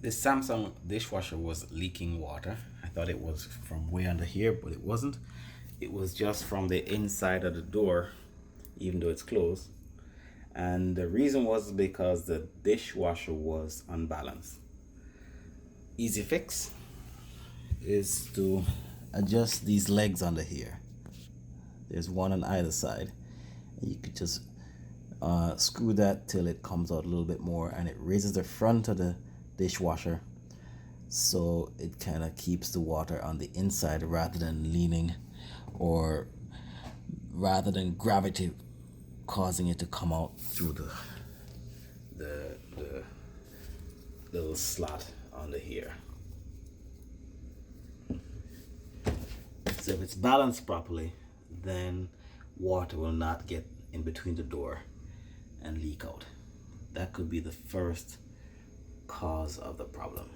This Samsung dishwasher was leaking water. I thought it was from way under here, but it wasn't. It was just from the inside of the door, even though it's closed. And the reason was because the dishwasher was unbalanced. Easy fix is to adjust these legs under here. There's one on either side. You could just screw that till it comes out a little bit more, and it raises the front of the dishwasher so it kind of keeps the water on the inside rather than leaning, or rather than gravity causing it to come out through the little slot under here. So if it's balanced properly, then water will not get in between the door and leak out. That could be the first cause of the problem.